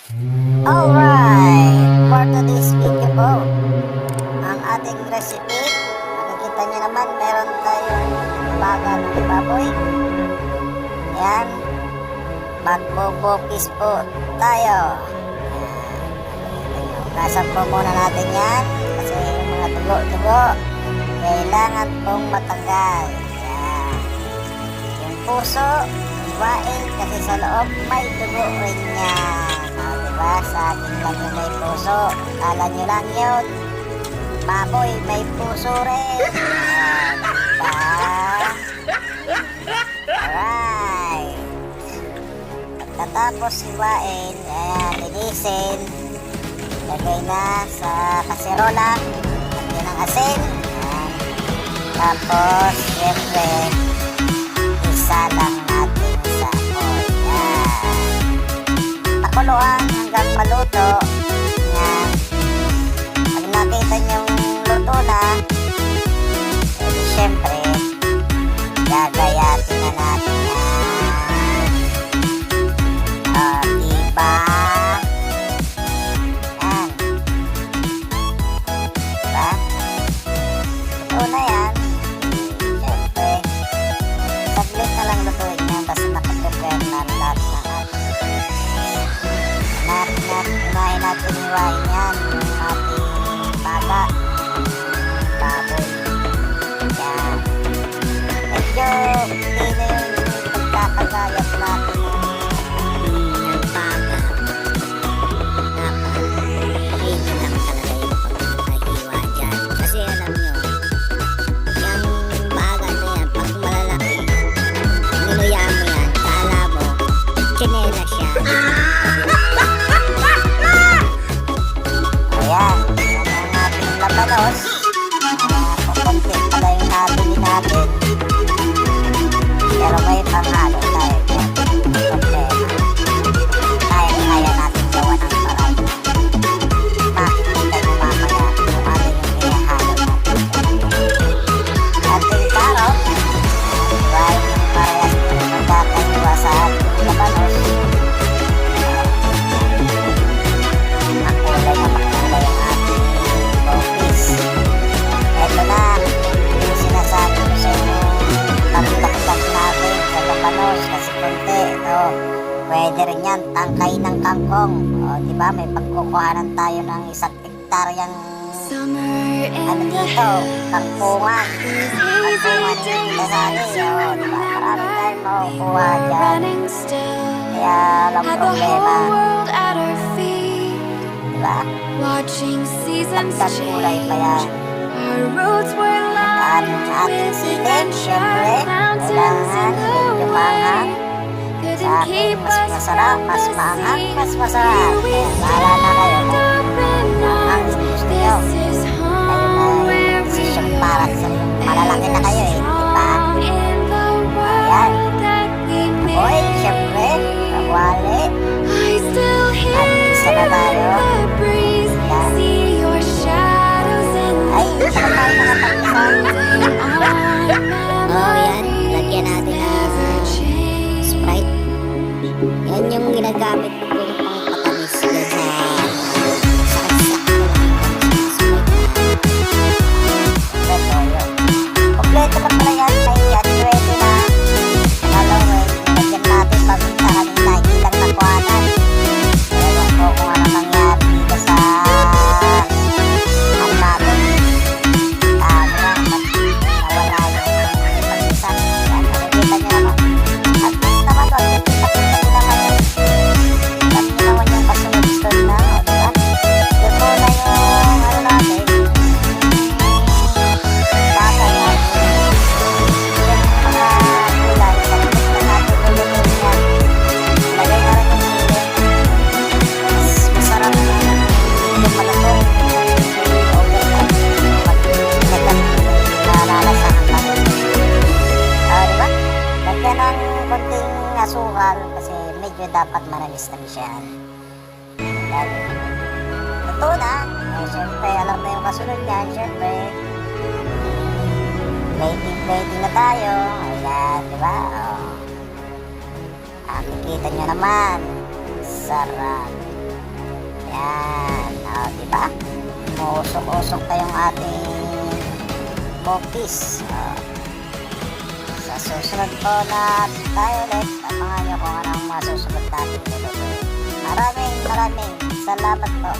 Alright, for today's video po, ang ating recipe, makikita nyo naman, meron tayong bagang baboy. Ayan, magbubukis po tayo. Gasan po muna natin yan, kasi yung mga dugo-dugo, kailangan pong matanggal. Ayan, yung puso, iwain, kasi sa loob may dugo rin yan. Diba? Sa akin lang yung may puso. Kala nyo lang yun. Baboy, may puso rin. Diba? Alright. Pagkatapos hiwain, ayan, linisin. Lagay na sa kaserola. Lagyan ng asin. Ayan. Tapos, syempre, isa lang natin sa oil. Ayan. Pakuluan hanggang maluto. Yan. Pag nakita nyong luto na, edi syempre, gagayatin na natin yan. Diba? Yan. Diba? Luto na yan. Syempre, saglit na lang lutuin yan. Basta nakaprepare na lahat ng ating unahin natin iwain yan yung ating baga baboy. Yan, medyo hindi na yung pagkakagayat natin ng baga. Napaka-hindi lang talaga yung pagkakahiwa dyan, kasi alam nyo yung baga na yan, pag malalaki niluya mo yan, kala mo kinela siya. Ayan, yan ang ating labanos. Kukunti pala yung nabili natin. Pero may panghalo tayo dyan. Problema. Kaya natin gawa ng paraan. Makikita nyo mamaya kung ano yung inahalo natin. Ating karot. Diba yung parehas magkakaiwa sa ating labanos. Makulay na makulay ang ating bopis. Eto na, yung sinasabi ko sa inyo, taklak-tak natin sa labanos kasi konti. Ito, pwede rin yan, tangkay ng kangkong. O, diba, may pagkukuhanan tayo ng 1 hektaryang ano dito, kangkungan. Kangkungan yung kasali. O, diba, marami tayong makukuha dyan. Kaya walang problema. Diba? Pagkakulay pa yan. At ating siling, syempre, kailangan medyo maanghang. Sa akin, mas masarap, mas maanghang, mas masarap. Kaya bahala na kayo kung maanghang gusto nyo. Kayo na yung desisyon para sa malalaki na kayo eh. Diba? Ayan. Apoy, syempre, kawali. At isa na tayo. Ay, isa na tayo mga pagkisang. Yan. Lagyan natin ng Sprite. Yan yung ginagamit ko kung pangpatamis dyan sa saksak ko lang. Kompleto lang pala yan. May yan, ready na. Nalawin, lagyan natin paminta kanina. Hindi lang nakuhanan. Ewan ko kung ano nangyari dito sa ano natin. Nawala yung pag-isa. Yan, nakikita nyo naman. At least naman doon, nakikita nyo naman yun. Alam nyo naman yung kasunod-sunod na, o diba? Luto na yung ano natin. Baka yan. Yung mga gulay, saglit na natin lulutuin yan. Lagay na rin yung sili. Mas masarap yung lumalutong. Nalalasahan lang. Diba? Lagyan ng konting asukal kasi medyo dapat manalis-tamis yan. Yan. Luto na. Siyempre, alam na yung kasunod niyan. Siyempre, plating na tayo. Ayan, diba? Makikita nyo naman. Sarap. Yan. Diba? Uusok-usok pa yung ating bopis. Sa susunod po na tayo ulit, abangan nyo kung anong masusunod natin nito. Maraming salamat po.